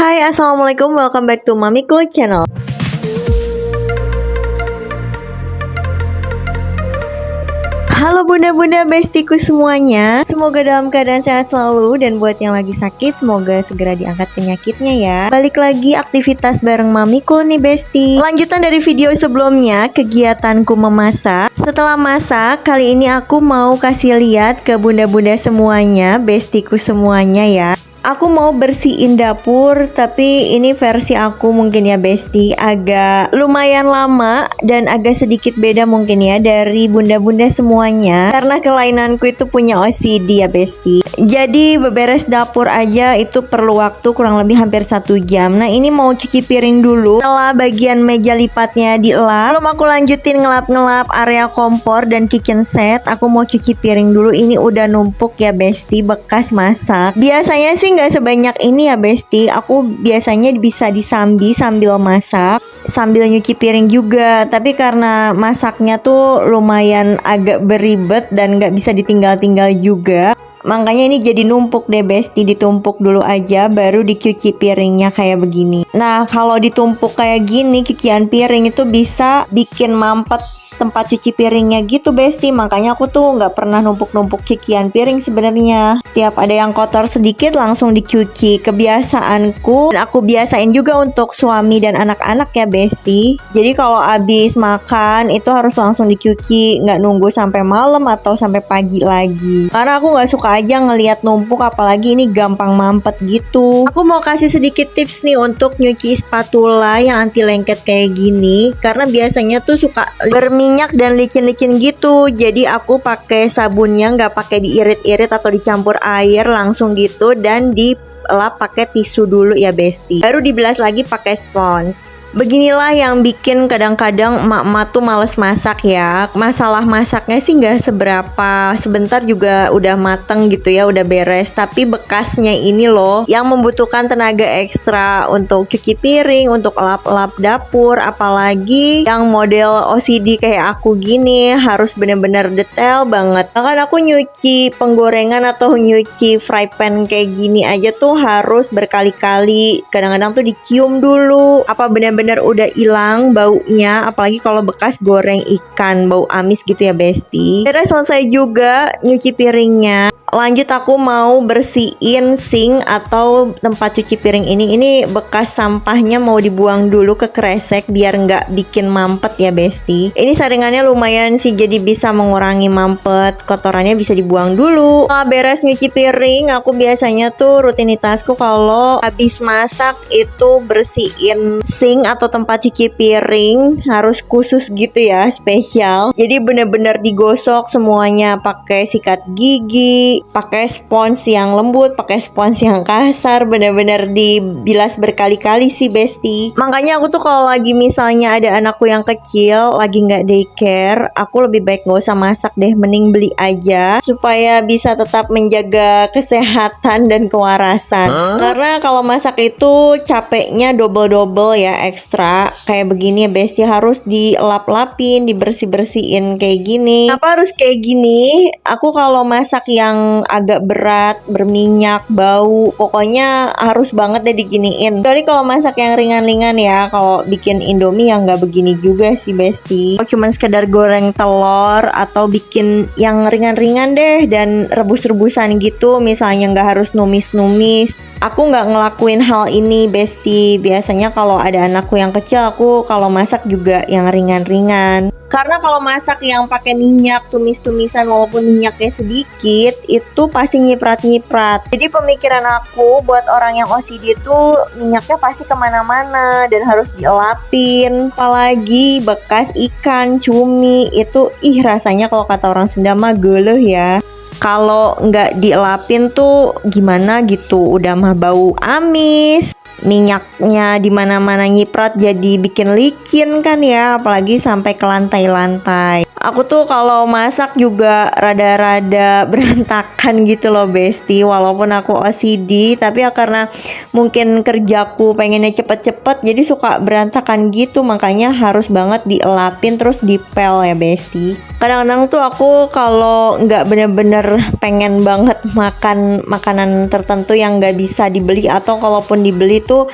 Hai, assalamualaikum, welcome back to Mamiko channel. Halo bunda-bunda bestiku semuanya, semoga dalam keadaan sehat selalu. Dan buat yang lagi sakit, semoga segera diangkat penyakitnya ya. Balik lagi aktivitas bareng Mamiko nih besti. Lanjutan dari video sebelumnya, kegiatanku memasak. Setelah masak, kali ini aku mau kasih lihat ke bunda-bunda semuanya, bestiku semuanya ya. Aku mau bersihin dapur, tapi ini versi aku mungkin ya besti, agak lumayan lama dan agak sedikit beda mungkin ya dari bunda-bunda semuanya, karena kelainanku itu punya OCD ya besti. Jadi beberes dapur aja itu perlu waktu kurang lebih hampir 1 jam. Nah ini mau cuci piring dulu. Setelah bagian meja lipatnya dielap, belum aku lanjutin ngelap-ngelap area kompor dan kitchen set, aku mau cuci piring dulu. Ini udah numpuk ya besti, bekas masak. Biasanya sih nggak sebanyak ini ya besti. Aku biasanya bisa disambi sambil masak, sambil nyuci piring juga. Tapi karena masaknya tuh lumayan agak beribet dan nggak bisa ditinggal-tinggal juga, makanya ini jadi numpuk deh besti. Ditumpuk dulu aja baru dicuci piringnya kayak begini. Nah kalau ditumpuk kayak gini, cucian piring itu bisa bikin mampet tempat cuci piringnya gitu besti. Makanya aku tuh nggak pernah numpuk-numpuk cucian piring sebenarnya. Setiap ada yang kotor sedikit langsung dicuci, kebiasaanku. Dan aku biasain juga untuk suami dan anak-anak ya besti. Jadi kalau habis makan itu harus langsung dicuci, nggak nunggu sampai malam atau sampai pagi lagi. Karena aku nggak suka aja ngelihat numpuk, apalagi ini gampang mampet gitu. Aku mau kasih sedikit tips nih untuk nyuci spatula yang anti lengket kayak gini, karena biasanya tuh suka berminyak dan licin-licin gitu. Jadi aku pakai sabunnya nggak pakai diirit-irit atau dicampur air, langsung gitu dan dilap pakai tisu dulu ya besti. Baru dibilas lagi pakai spons. Beginilah yang bikin kadang-kadang emak-emak tuh males masak ya. Masalah masaknya sih nggak seberapa, sebentar juga udah mateng gitu ya, udah beres. Tapi bekasnya ini loh yang membutuhkan tenaga ekstra untuk cuci piring, untuk lap-lap dapur. Apalagi yang model OCD kayak aku gini, harus bener-bener detail banget. Bahkan aku nyuci penggorengan atau nyuci fry pan kayak gini aja tuh harus berkali-kali. Kadang-kadang tuh dicium dulu apa bener-bener udah hilang baunya, apalagi kalau bekas goreng ikan, bau amis gitu ya besti. Akhirnya selesai juga nyuci piringnya. Lanjut aku mau bersihin sink atau tempat cuci piring ini. Ini bekas sampahnya mau dibuang dulu ke kresek biar nggak bikin mampet ya besti. Ini saringannya lumayan sih, jadi bisa mengurangi mampet. Kotorannya bisa dibuang dulu. Setelah beres nyuci piring, aku biasanya tuh rutinitasku kalau habis masak itu bersihin sink atau tempat cuci piring, harus khusus gitu ya, spesial. Jadi bener-bener digosok semuanya pakai sikat gigi, pakai spons yang lembut, pakai spons yang kasar, bener-bener dibilas berkali-kali sih besti. Makanya aku tuh kalau lagi misalnya ada anakku yang kecil lagi nggak daycare, aku lebih baik nggak usah masak deh, mending beli aja supaya bisa tetap menjaga kesehatan dan kewarasan. Karena kalau masak itu capeknya double-double ya, ekstra. Kayak begini ya besti, harus dilap-lapin, dibersih-bersihin kayak gini. Kenapa harus kayak gini? Aku kalau masak yang agak berat, berminyak, bau, pokoknya harus banget deh diginiin. Kecuali kalau masak yang ringan-ringan ya, kalau bikin Indomie yang nggak begini juga sih besti. Cuman sekedar goreng telur atau bikin yang ringan-ringan deh dan rebus-rebusan gitu, misalnya nggak harus numis-numis. Aku nggak ngelakuin hal ini besti. Biasanya kalau ada anakku yang kecil, aku kalau masak juga yang ringan-ringan. Karena kalau masak yang pakai minyak, tumis-tumisan walaupun minyaknya sedikit, itu pasti nyiprat-nyiprat. Jadi pemikiran aku buat orang yang OCD itu minyaknya pasti kemana-mana dan harus dielapin. Apalagi bekas ikan, cumi, itu rasanya kalau kata orang Sunda mah geuleuh ya. Kalau nggak dielapin tuh gimana gitu, udah mah bau amis. Minyaknya di mana-mana nyiprat jadi bikin licin kan ya, apalagi sampai ke lantai-lantai. Aku tuh kalau masak juga rada-rada berantakan gitu loh besti. Walaupun aku OCD, tapi ya karena mungkin kerjaku pengennya cepet-cepet, jadi suka berantakan gitu. Makanya harus banget dielapin terus dipel ya besti. Kadang-kadang tuh aku kalau nggak bener-bener pengen banget makan makanan tertentu yang nggak bisa dibeli, atau kalaupun dibeli tuh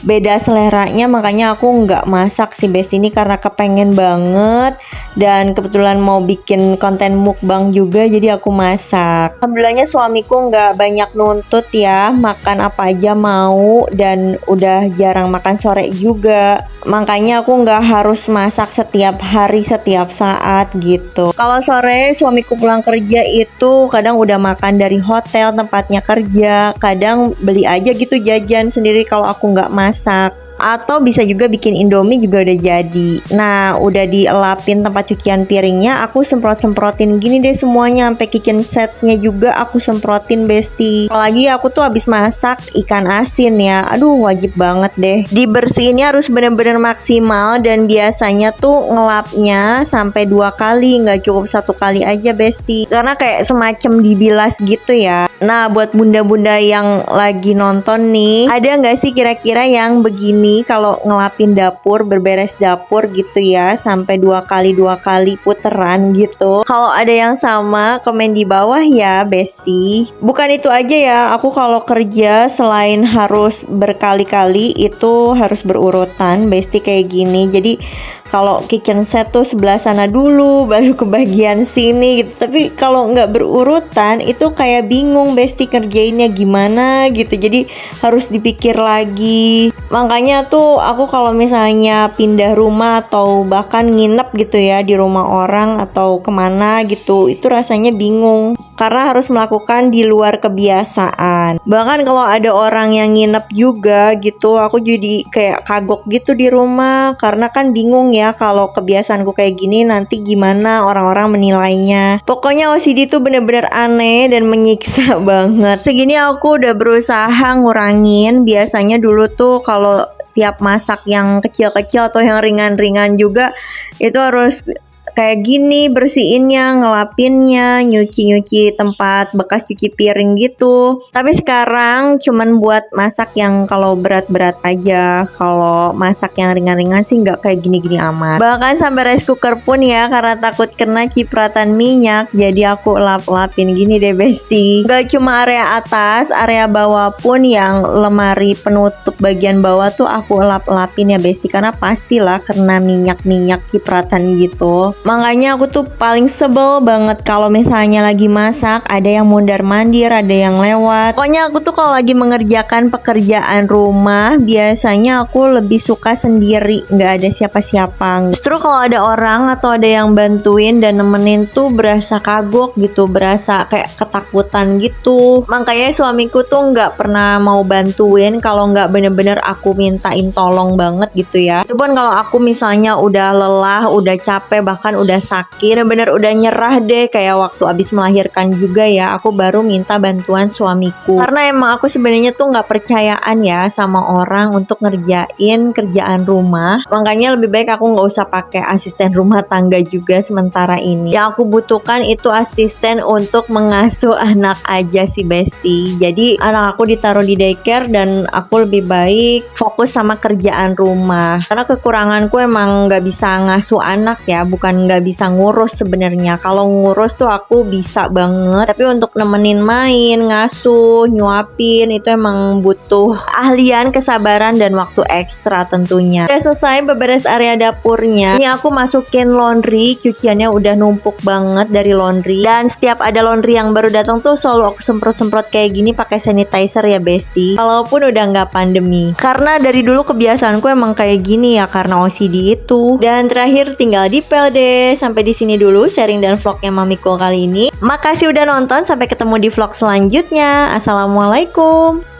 beda seleranya, makanya aku nggak masak sih Besti ini karena kepengen banget dan kebetulan mau bikin konten mukbang juga, jadi aku masak. Alhamdulillahnya suamiku nggak banyak nuntut ya, makan apa aja mau dan udah jarang makan sore juga, makanya aku nggak harus masak setiap hari setiap saat gitu. Kalau sore suamiku pulang kerja itu kadang udah makan dari hotel tempatnya kerja, kadang beli aja gitu jajan sendiri kalau aku nggak masak, atau bisa juga bikin indomie juga udah jadi. Nah udah dielapin tempat cucian piringnya, aku semprot-semprotin gini deh semuanya, sampai kitchen setnya juga aku semprotin Besti. Apalagi aku tuh habis masak ikan asin ya, aduh wajib banget deh dibersihinnya, harus bener-bener maksimal, dan biasanya tuh ngelapnya sampai 2 kali, nggak cukup 1 kali aja Besti, karena kayak semacam dibilas gitu ya. Nah buat bunda-bunda yang lagi nonton nih, ada nggak sih kira-kira yang begini kalau ngelapin dapur, berberes dapur gitu ya, sampai 2 kali puteran gitu? Kalau ada yang sama, komen di bawah ya Besti. Bukan itu aja ya, aku kalau kerja selain harus berkali-kali, itu harus berurutan Besti kayak gini. Jadi kalau kitchen set tuh sebelah sana dulu baru ke bagian sini gitu. Tapi kalau nggak berurutan itu kayak bingung Besti kerjainnya gimana gitu, jadi harus dipikir lagi. Makanya tuh aku kalau misalnya pindah rumah atau bahkan nginep gitu ya di rumah orang atau kemana gitu, itu rasanya bingung karena harus melakukan di luar kebiasaan. Bahkan kalau ada orang yang nginep juga gitu, aku jadi kayak kagok gitu di rumah, karena kan bingung ya kalau kebiasaanku kayak gini nanti gimana orang-orang menilainya. Pokoknya OCD tuh bener-bener aneh dan menyiksa banget. Segini aku udah berusaha ngurangin. Biasanya dulu tuh kalau tiap masak yang kecil-kecil atau yang ringan-ringan juga, itu harus kayak gini bersihinnya, ngelapinnya, nyuci-nyuci tempat bekas cuci piring gitu. Tapi sekarang cuman buat masak yang kalau berat-berat aja. Kalau masak yang ringan-ringan sih nggak kayak gini-gini amat. Bahkan sampai rice cooker pun ya, karena takut kena cipratan minyak, jadi aku lap-lapin gini deh Besti. Gak cuma area atas, area bawah pun yang lemari penutup bagian bawah tuh aku lap-lapin ya Besti, karena pastilah kena minyak-minyak cipratan gitu. Makanya aku tuh paling sebel banget kalau misalnya lagi masak ada yang mondar-mandir, ada yang lewat. Pokoknya aku tuh kalau lagi mengerjakan pekerjaan rumah, biasanya aku lebih suka sendiri, nggak ada siapa-siapa. Justru kalau ada orang atau ada yang bantuin dan nemenin tuh berasa kagok gitu, berasa kayak ketakutan gitu. Makanya suamiku tuh nggak pernah mau bantuin kalau nggak bener-bener aku mintain tolong banget gitu ya. Itu pun kalau aku misalnya udah lelah, udah capek, bahkan udah sakit, bener-bener udah nyerah deh, kayak waktu abis melahirkan juga ya, aku baru minta bantuan suamiku. Karena emang aku sebenarnya tuh nggak percayaan ya sama orang untuk ngerjain kerjaan rumah. Makanya lebih baik aku nggak usah pakai asisten rumah tangga juga sementara ini. Yang aku butuhkan itu asisten untuk mengasuh anak aja sih Besti. Jadi anak aku ditaruh di daycare dan aku lebih baik fokus sama kerjaan rumah. Karena kekuranganku emang nggak bisa ngasuh anak ya, bukan nggak bisa ngurus sebenarnya. Kalau ngurus tuh aku bisa banget, tapi untuk nemenin main, ngasuh, nyuapin itu emang butuh ahlian, kesabaran, dan waktu ekstra tentunya. Udah selesai beberes area dapurnya, ini aku masukin laundry. Cuciannya udah numpuk banget dari laundry, dan setiap ada laundry yang baru datang tuh selalu aku semprot-semprot kayak gini pakai sanitizer ya Besti, walaupun udah nggak pandemi. Karena dari dulu kebiasaanku emang kayak gini ya, karena OCD itu. Dan terakhir tinggal dipel deh. Sampai di sini dulu sharing dan vlognya Mamiko kali ini. Makasih udah nonton, sampai ketemu di vlog selanjutnya. Assalamualaikum.